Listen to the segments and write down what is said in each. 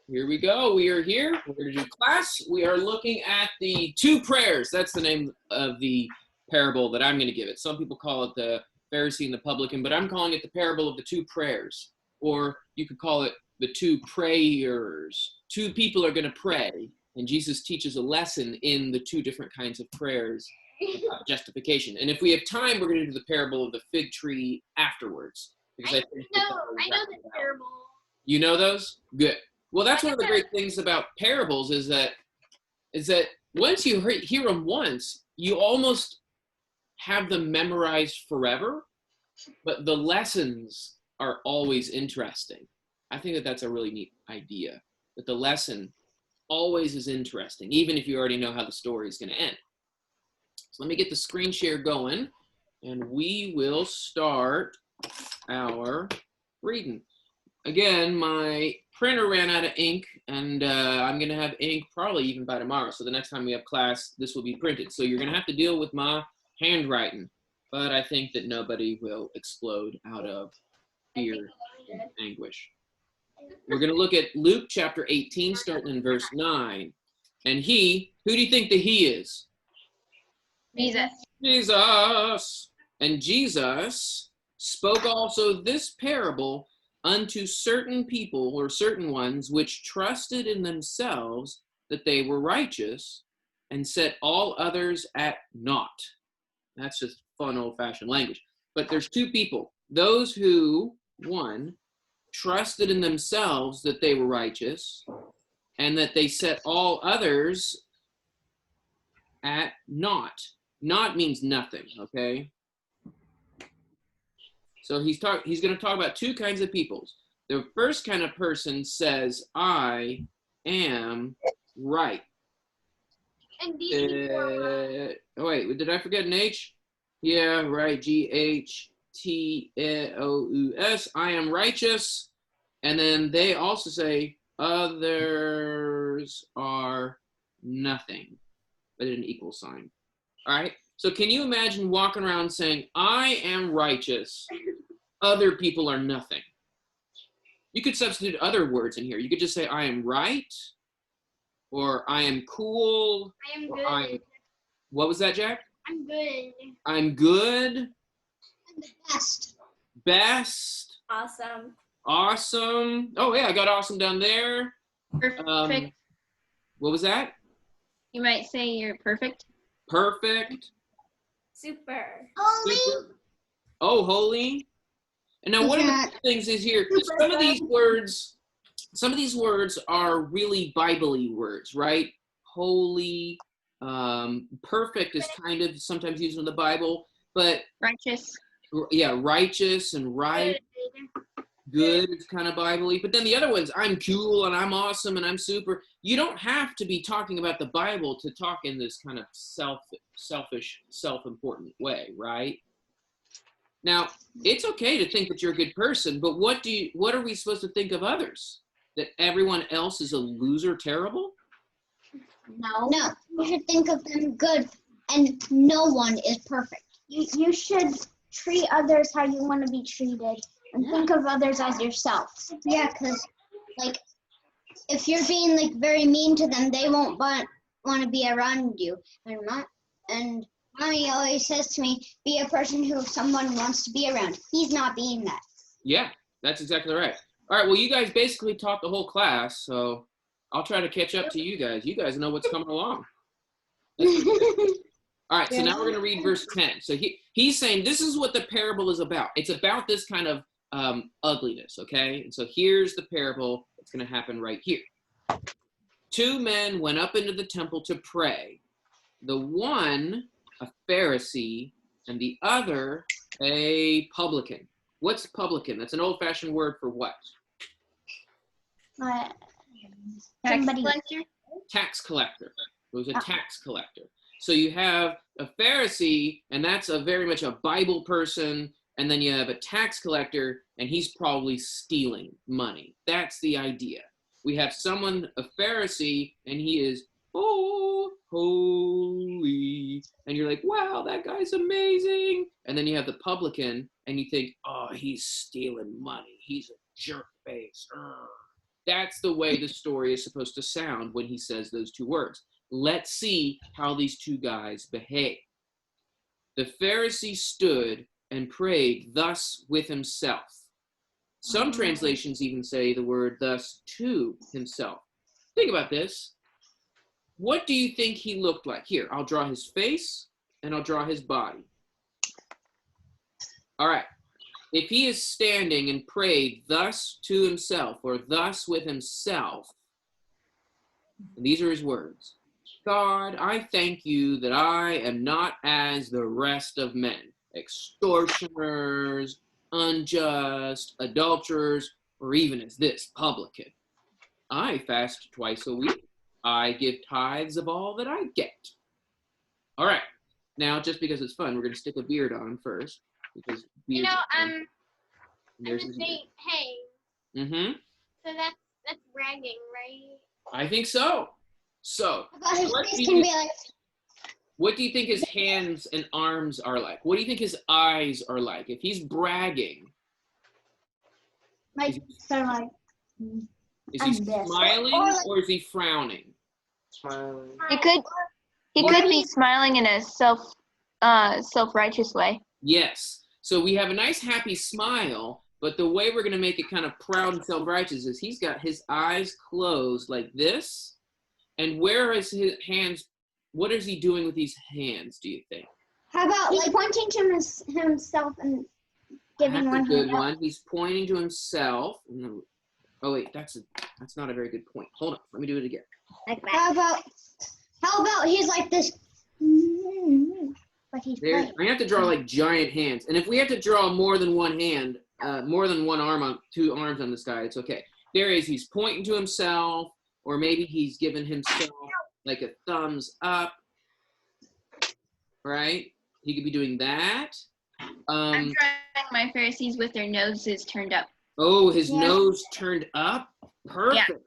Here we go. We are here. We're going to do class. We are looking at the two prayers. That's the name of the parable that I'm going to give it. Some people call it the Pharisee and the publican, but I'm calling it the parable of the two prayers. Or you could call it the two prayers. Two people are going to pray, and Jesus teaches a lesson in the two different kinds of prayers, justification. And if we have time, we're going to do the parable of the fig tree afterwards. Because I know the parable. You know those? Good. Well, that's one of the great things about parables is that once you hear them once, you almost have them memorized forever, but the lessons are always interesting. I think that that's a really neat idea, that the lesson always is interesting, even if you already know how the story is going to end. So let me get the screen share going, and we will start our reading. Again, my printer ran out of ink, and I'm going to have ink probably even by tomorrow. So the next time we have class, this will be printed. So you're going to have to deal with my handwriting. But I think that nobody will explode out of fear and anguish. We're going to look at Luke chapter 18, starting in verse 9. And he, who do you think that he is? Jesus. Jesus. And Jesus spoke also this parable unto certain people or certain ones which trusted in themselves that they were righteous and set all others at naught. That's just fun old-fashioned language. But there's two people. Those who, one, trusted in themselves that they were righteous and that they set all others at naught. Naught means nothing, okay? So he's going to talk about two kinds of people. The first kind of person says, I am right. And these people are oh, wait, did I forget an H? Yeah, right, G-H-T-O-U-S. I am righteous. And then they also say, others are nothing, but an equal sign. All right? So can you imagine walking around saying, I am righteous, other people are nothing? You could substitute other words in here. You could just say, I am right, or I am cool. I am good. What was that, Jack? I'm good. I'm good. I'm the best. Best. Awesome. Awesome. Oh, yeah, I got awesome down there. Perfect. What was that? You might say you're perfect. Perfect. Super. Holy. Super. Oh, holy. And now one of the things is here, some of these words are really Bible-y words, right? Holy, perfect is kind of sometimes used in the Bible, but righteous. Yeah, righteous and right. Good is kind of Bible-y. But then the other ones, I'm cool and I'm awesome and I'm super. You don't have to be talking about the Bible to talk in this kind of selfish, self-important way, right? Now, it's okay to think that you're a good person, but what are we supposed to think of others? That everyone else is a loser, terrible? No, you should think of them good, and no one is perfect. You should treat others how you want to be treated, and think of others as yourself. Yeah, because, like, if you're being, like, very mean to them, they won't want to be around you. And Mommy always says to me, be a person who someone wants to be around. He's not being that. Yeah, that's exactly right. All right, well, you guys basically taught the whole class, so I'll try to catch up to you guys. You guys know what's coming along. All right, so now we're going to read verse 10. So he's saying this is what the parable is about. It's about this kind of ugliness, okay? And so here's the parable that's going to happen right here. Two men went up into the temple to pray. The one, a Pharisee, and the other, a publican. What's publican? That's an old-fashioned word for what? Tax collector? Tax collector. It was a tax collector. So you have a Pharisee, and that's very much a Bible person, and then you have a tax collector, and he's probably stealing money. That's the idea. We have someone, a Pharisee, and he is, oh, holy. And you're like, wow, that guy's amazing. And then you have the publican, and you think, oh, he's stealing money. He's a jerk face. that's the way the story is supposed to sound when he says those two words. Let's see how these two guys behave. The Pharisee stood and prayed thus with himself. Some translations even say the word thus to himself. Think about this. What do you think he looked like? Here, I'll draw his face and I'll draw his body. All right. If he is standing and prayed thus to himself or thus with himself, and these are his words, God, I thank you that I am not as the rest of men, extortioners, unjust, adulterers, or even as this publican. I fast twice a week. I give tithes of all that I get. All right. Now, just because it's fun, we're going to stick a beard on him first. Because beards I'm gonna say, hey. Mm-hmm. So that's bragging, right? I think so. So, About his face can be like, what do you think his hands and arms are like? What do you think his eyes are like? If he's bragging, they're like, is he this. smiling or is he frowning? Smiling. He could be smiling in a self-righteous way. Yes. So we have a nice happy smile, but the way we're going to make it kind of proud and self-righteous is he's got his eyes closed like this. And where is his hands? What is he doing with these hands, do you think? how about like pointing to himself and giving That's one a good hand up? one. He's pointing to himself. No. Oh wait, that's not a very good point. Hold on, let me do it again. Like that. How about he's like this? But he's There, playing. I have to draw like giant hands, and if we have to draw more than one hand, more than one arm on two arms on this guy, it's okay. There he is. He's pointing to himself, or maybe he's giving himself like a thumbs up. Right? He could be doing that. I'm drawing my Pharisees with their noses turned up. Oh, his Yeah. nose turned up. Perfect. Yeah.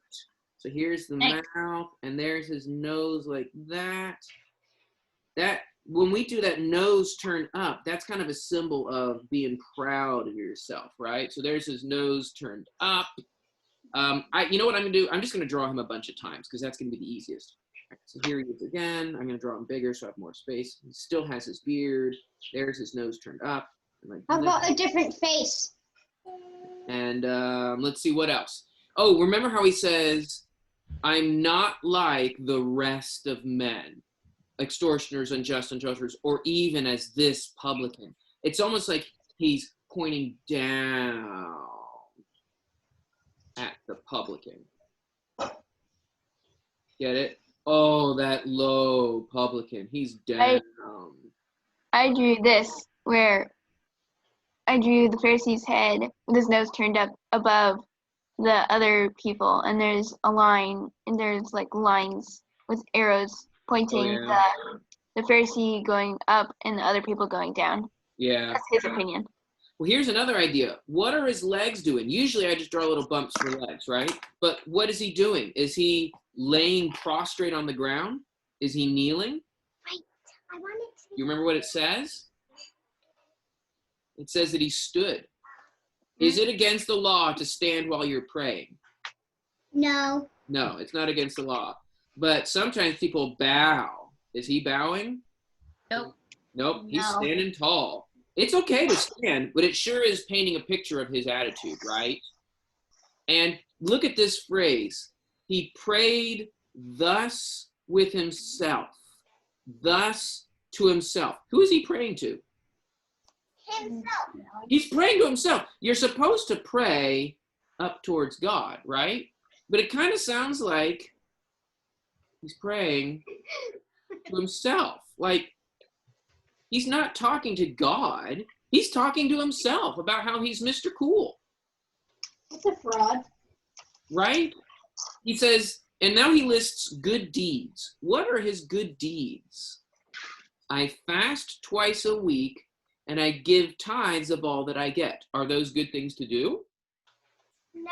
So here's the Nice. mouth, and there's his nose like that. That when we do that nose turn up, that's kind of a symbol of being proud of yourself, right? So there's his nose turned up. You know what I'm gonna do? I'm just gonna draw him a bunch of times because that's gonna be the easiest. Right, so here he is again. I'm gonna draw him bigger so I have more space. He still has his beard. There's his nose turned up. Like How about that. a different face? And let's see what else. Oh, remember how he says, I'm not like the rest of men, extortioners, unjust, adulterers, or even as this publican. It's almost like he's pointing down at the publican. Get it? Oh, that low publican. He's down. I drew this where I drew the Pharisee's head with his nose turned up above the other people, and there's a line, and there's like lines with arrows pointing the Pharisee going up and the other people going down. Yeah. That's his opinion. Well, here's another idea. What are his legs doing? Usually I just draw little bumps for legs, right? But what is he doing? Is he laying prostrate on the ground? Is he kneeling? Wait, I wanted to. You remember what it says? It says that he stood. Is it against the law to stand while you're praying? No. No, it's not against the law. But sometimes people bow. Is he bowing? Nope. Nope, he's No. standing tall. It's okay to stand, but it sure is painting a picture of his attitude, right? And look at this phrase. He prayed thus with himself. Thus to himself. Who is he praying to? Himself. He's praying to himself. You're supposed to pray up towards God, right? But it kind of sounds like he's praying to himself. Like, he's not talking to God. He's talking to himself about how he's Mr. Cool, It's a fraud. right? He says, and now he lists good deeds. What are his good deeds? I fast twice a week, and I give tithes of all that I get. Are those good things to do? No.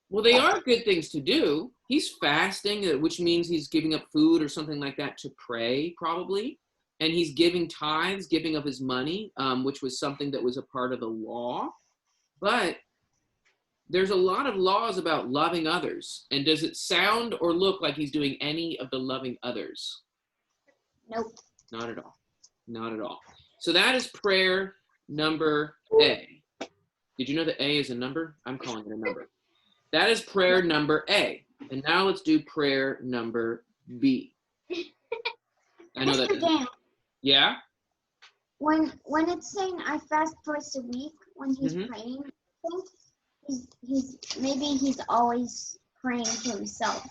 Well, they are good things to do. He's fasting, which means he's giving up food or something like that to pray, probably. And he's giving tithes, giving of his money, which was something that was a part of the law. But there's a lot of laws about loving others. And does it sound or look like he's doing any of the loving others? Nope. Not at all. Not at all. So that is prayer number A. Did you know that A is a number? I'm calling it a number. That is prayer number A. And now let's do prayer number B. I know that. Mr. Dan, Yeah? when it's saying I fast twice a week, when he's Mhm. praying, I think he's always praying to himself.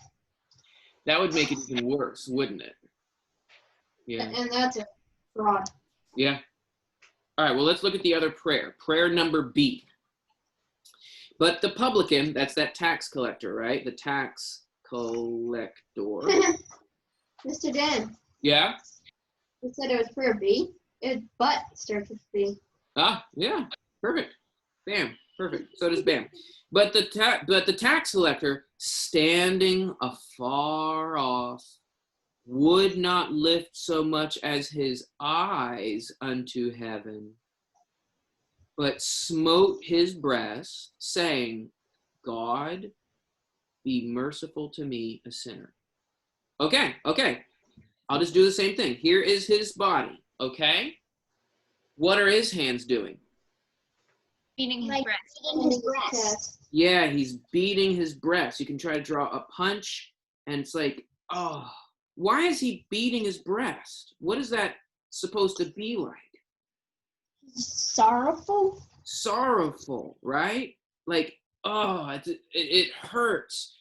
That would make it even worse, wouldn't it? Yeah. And that's a fraud. Yeah. All right, well, let's look at the other prayer. Prayer number B. But the publican, that's that tax collector, right? The tax collector. Mr. Dan, Yeah? you said it was prayer B. But starts with B. Ah, yeah. Perfect. Bam. Perfect. So does Bam. But the tax collector, standing afar off, would not lift so much as his eyes unto heaven, but smote his breast, saying, God, be merciful to me, a sinner. Okay. I'll just do the same thing. Here is his body, okay? What are his hands doing? Beating his Like breast. beating his breast. Yeah, he's beating his breast. You can try to draw a punch, and it's like, oh, why is he beating his breast? What is that supposed to be like? Sorrowful. Sorrowful, right? Like, oh, it hurts.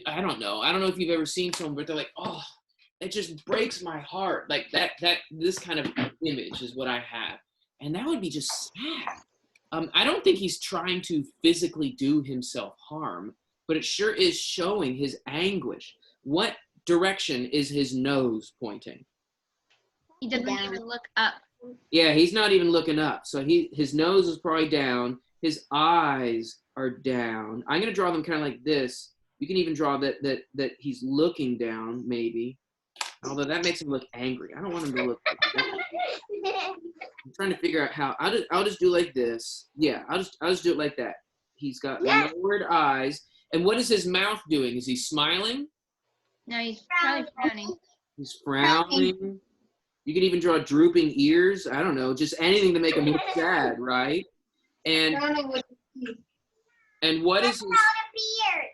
I don't know. I don't know if you've ever seen someone, but they're like, oh, it just breaks my heart. Like this kind of image is what I have. And that would be just sad. I don't think he's trying to physically do himself harm, but it sure is showing his anguish. What direction is his nose pointing? He doesn't Down. even look up. Yeah, he's not even looking up. So his nose is probably down. His eyes are down. I'm gonna draw them kind of like this. You can even draw that he's looking down, maybe. Although that makes him look angry. I don't want him to look like that. I'm trying to figure out how. I'll just do like this. Yeah, I'll just do it like that. He's got lowered eyes. And what is his mouth doing? Is he smiling? No, he's probably frowning. He's frowning. You can even draw drooping ears. I don't know, just anything to make him look sad, right? And Frowning with and what is his? a beard.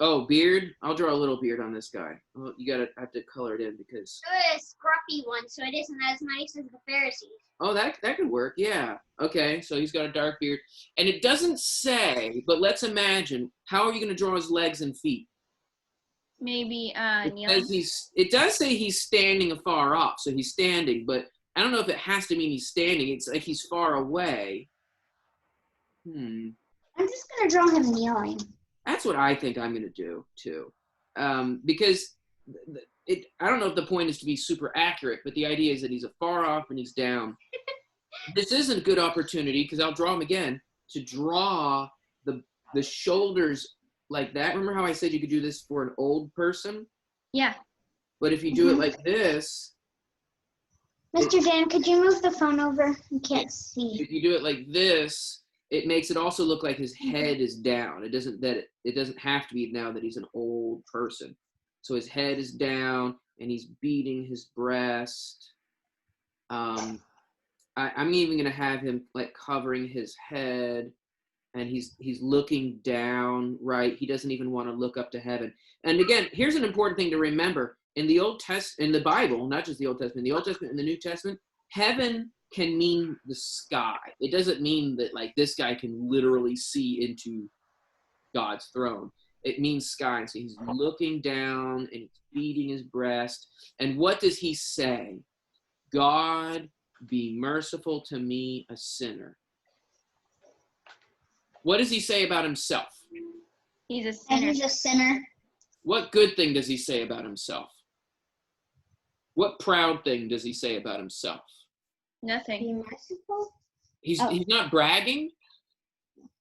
Oh, beard. I'll draw a little beard on this guy. Well, you have to color it in because. A scruffy one, so it isn't as nice as the Pharisees. Oh, that could work. Yeah. Okay. So he's got a dark beard, and it doesn't say, but let's imagine. How are you going to draw his legs and feet? Maybe Because kneeling. it does say he's standing afar off, so he's standing, but I don't know if it has to mean he's standing. It's like he's far away. I'm just gonna draw him kneeling. That's what I think I'm going to do too, because I don't know if the point is to be super accurate, but the idea is that he's afar off and he's down. This isn't a good opportunity because I'll draw him again to draw the shoulders like that. Remember how I said you could do this for an old person? Yeah. But if you do it like this, Mr. Dan, could you move the phone over? I can't see. if you do it like this, it makes it also look like his head is down. It doesn't have to be now that he's an old person. So his head is down and he's beating his breast. I'm even gonna have him like covering his head, and he's looking down, right? He doesn't even want to look up to heaven. And again, here's an important thing to remember. In the Bible, not just the Old Testament, the Old Testament and the New Testament, heaven can mean the sky. It doesn't mean that like this guy can literally see into God's throne. It means sky. So he's looking down and he's beating his breast. And what does he say? God, be merciful to me, a sinner. What does he say about himself? He's a And sinner. he's a sinner. What good thing does he say about himself? What proud thing does he say about himself? Nothing. Be merciful. He's Oh. he's not bragging.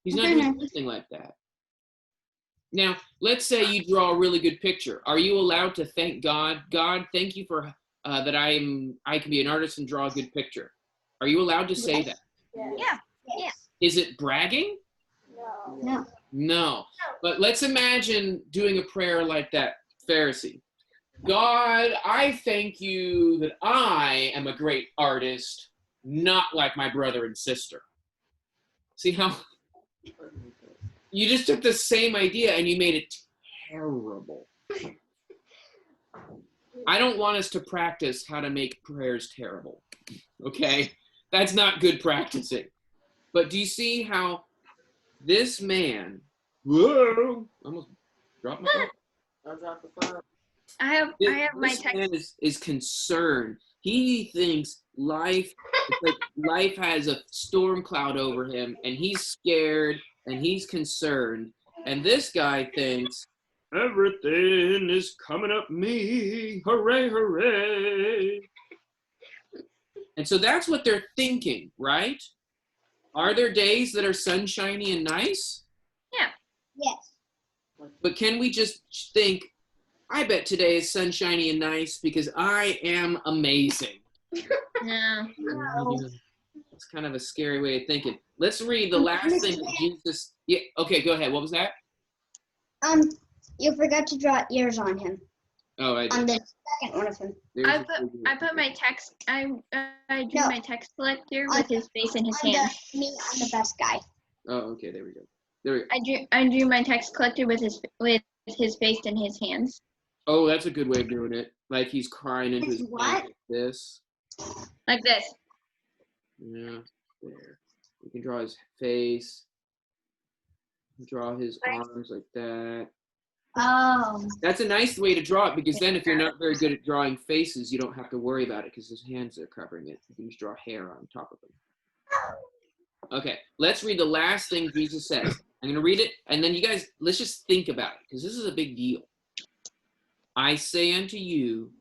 He's not No, doing no. anything like that. Now, let's say you draw a really good picture. Are you allowed to thank God? God, thank you for that I can be an artist and draw a good picture. Are you allowed to say Yes. that? Yeah. Yes. Is it bragging? No. No. No. But let's imagine doing a prayer like that Pharisee. God, I thank you that I am a great artist, not like my brother and sister. See how you just took the same idea and you made it terrible. I don't want us to practice how to make prayers terrible. Okay? That's not good practicing. But do you see how this man, whoa, almost dropped my phone. I dropped the phone. I have my This text. man is concerned. He thinks life has a storm cloud over him, and he's scared and he's concerned. And this guy thinks everything is coming up me. Hooray, hooray. And so that's what they're thinking, right? Are there days that are sunshiny and nice? Yes. But can we just think, I bet today is sunshiny and nice because I am amazing. No. It's kind of a scary way of thinking. Let's read the last thing that Jesus. Yeah. Okay. Go ahead. What was that? You forgot to draw ears on him. Oh, I On did. the second one of him. I put my text. I drew No. my text collector with his face in his hands. I'm the best guy. Oh, okay. There we go. There we go. I drew my text collector with his face in his hands. Oh, that's a good way of doing it. Like he's crying into his What? hand like this. Like this. Yeah. There. You can draw his face. Draw his arms like that. Oh. That's a nice way to draw it because then if you're not very good at drawing faces, you don't have to worry about it because his hands are covering it. You can just draw hair on top of them. Okay, let's read the last thing Jesus says. I'm going to read it, and then you guys, let's just think about it because this is a big deal. I say unto you,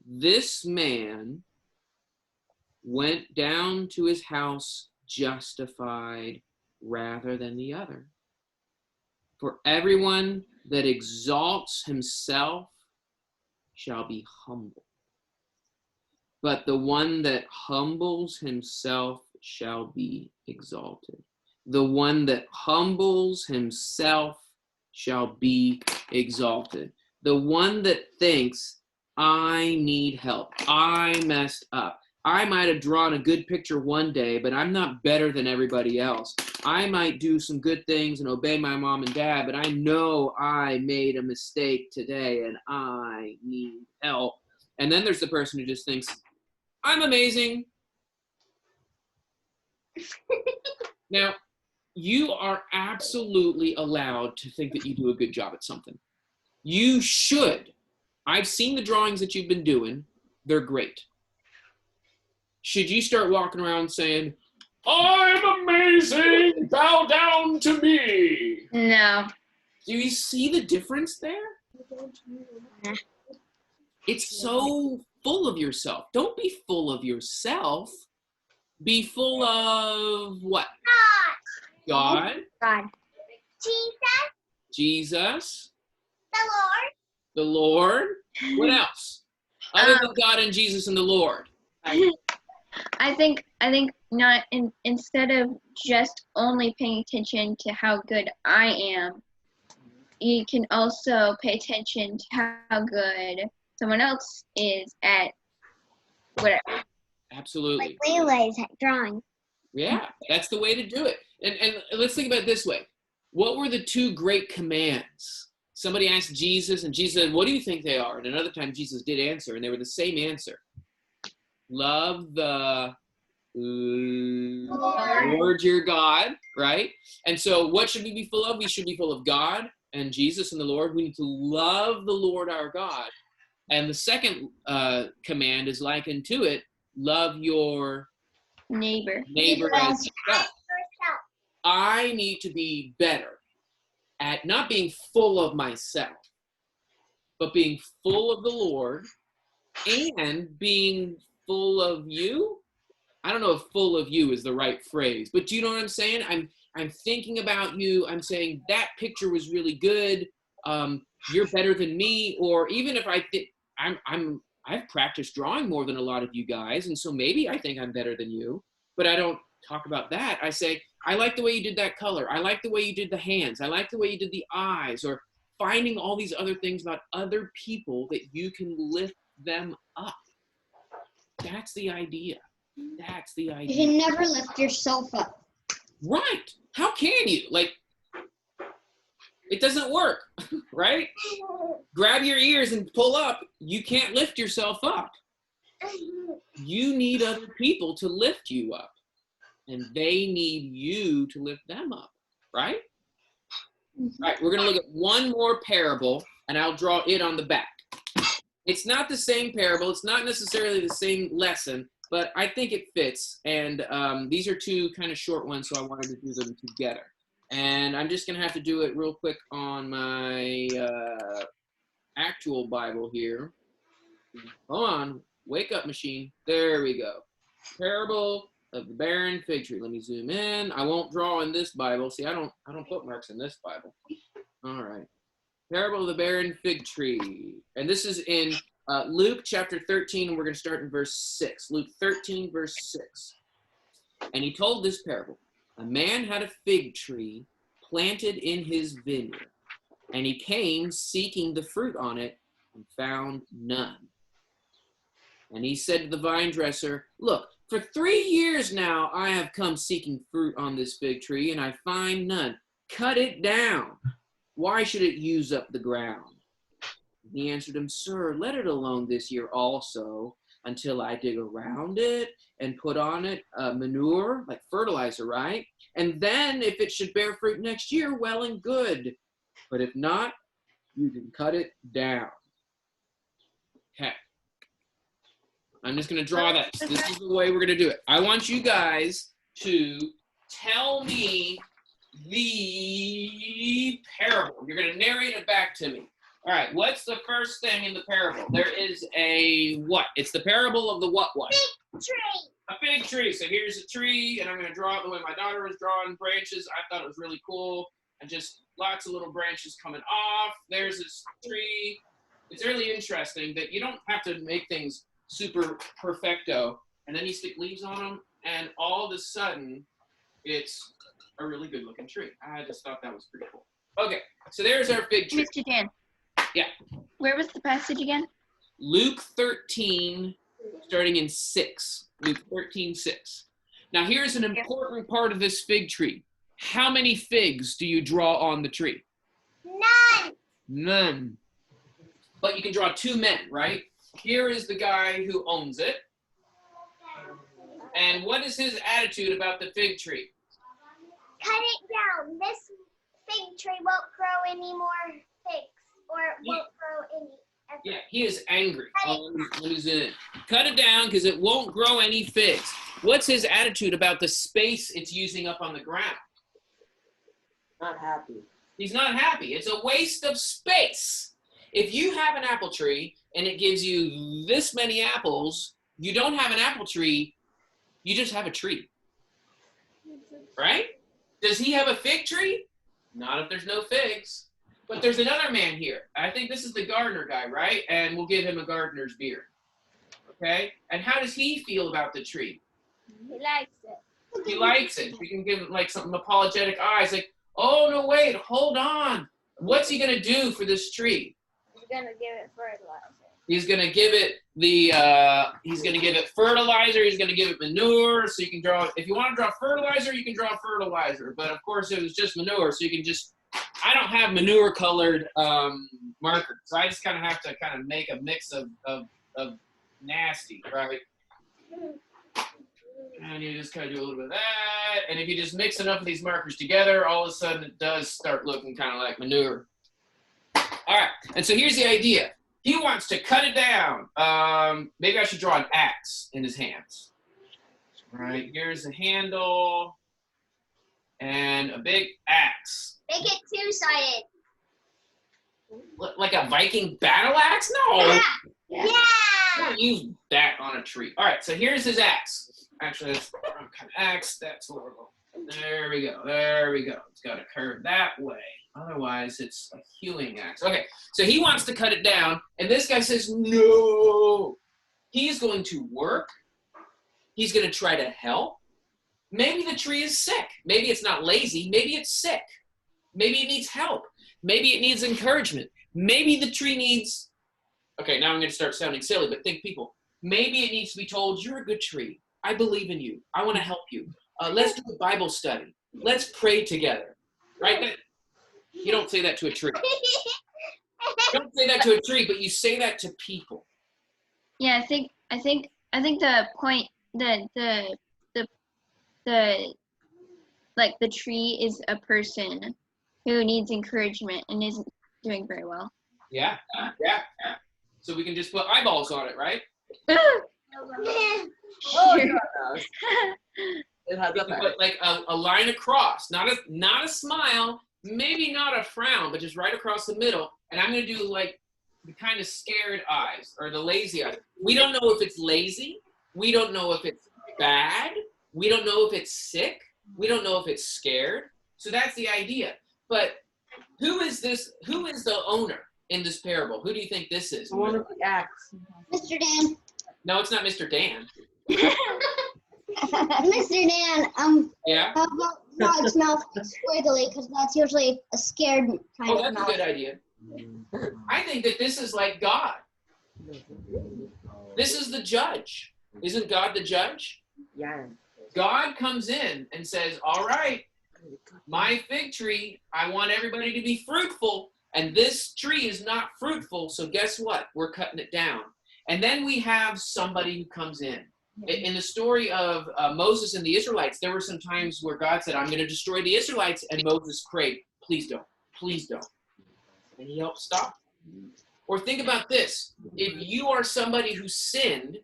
this man went down to his house justified rather than the other. For everyone that exalts himself shall be humbled, but the one that humbles himself shall be exalted. The one that humbles himself shall be exalted. The one that thinks, I need help, I messed up. I might have drawn a good picture one day, but I'm not better than everybody else. I might do some good things and obey my mom and dad, but I know I made a mistake today and I need help. And then there's the person who just thinks, I'm amazing. Now, you are absolutely allowed to think that you do a good job at something. You should. I've seen the drawings that you've been doing. They're great. Should you start walking around saying, I'm amazing, bow down to me? No. Do you see the difference there? It's so full of yourself. Don't be full of yourself. Be full of what? God. God. Jesus. The Lord. The Lord. What else? Other than God and Jesus and the Lord. I think not instead of just only paying attention to how good I am, you can also pay attention to how good someone else is at whatever. Absolutely. Layla's drawing. Yeah, that's the way to do it. And let's think about it this way. What were the two great commands? Somebody asked Jesus, and Jesus said, what do you think they are? And another time Jesus did answer, and they were the same answer. Love the Lord your God, right? And so what should we be full of? We should be full of God and Jesus and the Lord. We need to love the Lord our God. And the second command is likened to it, love your Neighbor. neighbor as yourself. I need to be better at not being full of myself, but being full of the Lord and being full of you. I don't know if full of you is the right phrase, but do you know what I'm saying? I'm thinking about you. I'm saying that picture was really good. You're better than me. Or even if I think I've practiced drawing more than a lot of you guys, and so maybe I think I'm better than you, but I don't talk about that. I say, I like the way you did that color. I like the way you did the hands. I like the way you did the eyes, or finding all these other things about other people that you can lift them up. That's the idea. That's the idea. You can never lift yourself up. Right. How can you? Like, it doesn't work, right? Grab your ears and pull up. You can't lift yourself up. You need other people to lift you up. And they need you to lift them up, right? All right, we're going to look at one more parable, and I'll draw it on the back. It's not the same parable. It's not necessarily the same lesson, but I think it fits. And these are two kind of short ones, so I wanted to do them together. And I'm just going to have to do it real quick on my actual Bible here. Hold on. Wake up, machine. There we go. Parable of the barren fig tree. Let me zoom in. I won't draw in this Bible. See, I don't put marks in this Bible. All right. Parable of the barren fig tree. And this is in Luke chapter 13, and we're going to start in verse 6. Luke 13, verse 6. And he told this parable. A man had a fig tree planted in his vineyard, and he came seeking the fruit on it and found none. And he said to the vine dresser, look, for 3 years now I have come seeking fruit on this fig tree, and I find none. Cut it down. Why should it use up the ground? He answered him, sir, let it alone this year also, until I dig around it and put on it manure, like fertilizer, right? And then if it should bear fruit next year, well and good. But if not, you can cut it down. Okay. I'm just going to draw that. This is the way we're going to do it. I want you guys to tell me the parable. You're going to narrate it back to me. All right, what's the first thing in the parable? There is a what? It's the parable of the what? Fig tree. A fig tree. So here's a tree, and I'm going to draw it the way my daughter was drawing branches. I thought it was really cool. And just lots of little branches coming off. There's this tree. It's really interesting that you don't have to make things super perfecto, and then you stick leaves on them, and all of a sudden, it's a really good looking tree. I just thought that was pretty cool. Okay, so there's our fig tree. Mr. Dan. Yeah. Where was the passage again? Luke 13, starting in 6. Luke 13, 6. Now here's an important part of this fig tree. How many figs do you draw on the tree? None. None. But you can draw 2 men, right? Here is the guy who owns it. And what is his attitude about the fig tree? Cut it down. This fig tree won't grow any more figs, or won't grow any. Yeah, he is angry. Let me zoom in. Cut it down because it won't grow any figs. What's his attitude about the space it's using up on the ground? Not happy. He's not happy. It's a waste of space. If you have an apple tree and it gives you this many apples, you don't have an apple tree, you just have a tree. Right? Does he have a fig tree? Not if there's no figs. But there's another man here. I think this is the gardener guy, right? And we'll give him a gardener's beard. Okay? And how does he feel about the tree? He likes it. He likes it. We can give him like some apologetic eyes, like, oh, no, wait, hold on. What's he going to do for this tree? He's going to give it fertilizer. He's going to give it fertilizer. He's going to give it manure. So you can draw, if you want to draw fertilizer, you can draw fertilizer. But of course it was just manure. So you can just, I don't have manure colored markers. So I just kind of have to kind of make a mix of nasty, right? And you just kind of do a little bit of that. And if you just mix enough of these markers together, all of a sudden it does start looking kind of like manure. All right. And so here's the idea. He wants to cut it down. Maybe I should draw an axe in his hands. All right. Here's a handle and a big axe. Make it two-sided. Like a Viking battle axe? No. Yeah. Don't use that on a tree. All right. So here's his axe. Actually, that's the wrong kind of axe. That's horrible. There we go. There we go. It's got to curve that way. Otherwise, it's a hewing axe. Okay, so he wants to cut it down, and this guy says, no. He's going to work. He's going to try to help. Maybe the tree is sick. Maybe it's not lazy. Maybe it's sick. Maybe it needs help. Maybe it needs encouragement. Maybe the tree needs, okay, now I'm going to start sounding silly, but think people. Maybe it needs to be told, you're a good tree. I believe in you. I want to help you. Let's do a Bible study. Let's pray together. Right? You don't say that to a tree. You don't say that to a tree, but you say that to people. Yeah, I think the point the like the tree is a person who needs encouragement and isn't doing very well. Yeah. So we can just put eyeballs on it, right? Oh, Sure. no. It has We a can put like a line across, not a smile, maybe not a frown, but just right across the middle. And I'm going to do like the kind of scared eyes or the lazy eyes. We don't know if it's lazy. We don't know if it's bad. We don't know if it's sick. We don't know if it's scared. So that's the idea. But who is this? Who is the owner in this parable? Who do you think this is? The one with the axe. Mr. Dan. No, it's not Mr. Dan. Mr. Dan, Yeah? how about God's mouth squiggly, because that's usually a scared kind Oh, of that's a mouth. good idea. I think that this is like God. This is the judge. Isn't God the judge? Yeah. God comes in and says, all right, my fig tree, I want everybody to be fruitful, and this tree is not fruitful, so guess what? We're cutting it down. And then we have somebody who comes in. In the story of Moses and the Israelites, there were some times where God said, I'm going to destroy the Israelites, and Moses prayed, please don't, please don't. And he helped stop. Or think about this. If you are somebody who sinned,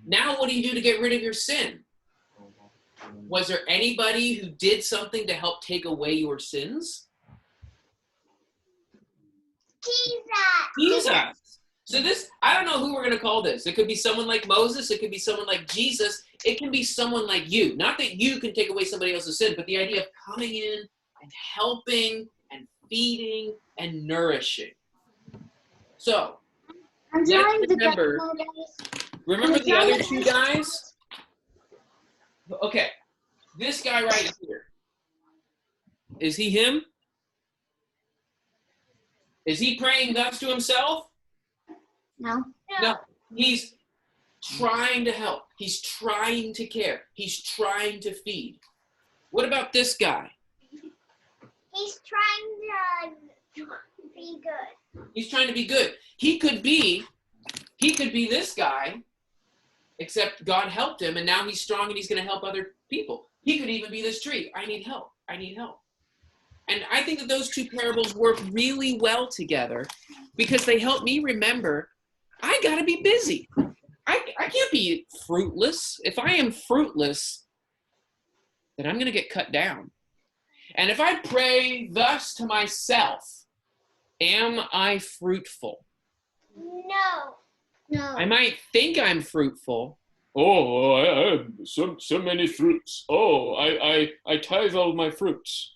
now what do you do to get rid of your sin? Was there anybody who did something to help take away your sins? Jesus. So this, I don't know who we're going to call this. It could be someone like Moses. It could be someone like Jesus. It can be someone like you. Not that you can take away somebody else's sin, but the idea of coming in and helping and feeding and nourishing. So, I'm let's trying to remember, remember the other two guys? Okay, this guy right here. Is he him? Is he praying thus to himself? No. No, he's trying to help. He's trying to care. He's trying to feed. What about this guy? He's trying to be good. He's trying to be good. He could be this guy, except God helped him, and now he's strong and he's going to help other people. He could even be this tree. I need help. I need help. And I think that those two parables work really well together because they help me remember I got to be busy. I can't be fruitless. If I am fruitless, then I'm going to get cut down. And if I pray thus to myself, am I fruitful? No. I might think I'm fruitful. Oh, I have so many fruits. Oh, I tithe all my fruits.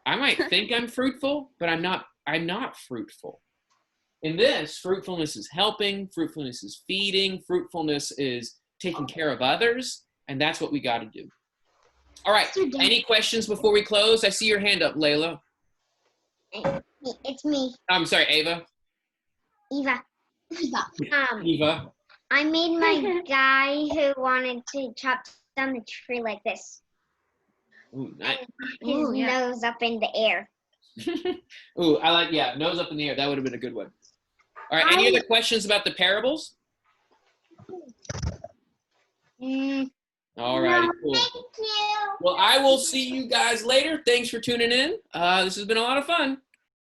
I might think I'm fruitful, but I'm not fruitful. In this, fruitfulness is helping, fruitfulness is feeding, fruitfulness is taking care of others, and that's what we got to do. All right, any questions before we close? I see your hand up, Layla. It's me, I'm sorry, Ava. Eva. Eva. I made my guy who wanted to chop down the tree like this. Ooh, nice. His Ooh, yeah. nose up in the air. Ooh, I like, yeah, nose up in the air. That would have been a good one. All right, any other questions about the parables? All right, cool. Thank you. Well, I will see you guys later. Thanks for tuning in. This has been a lot of fun.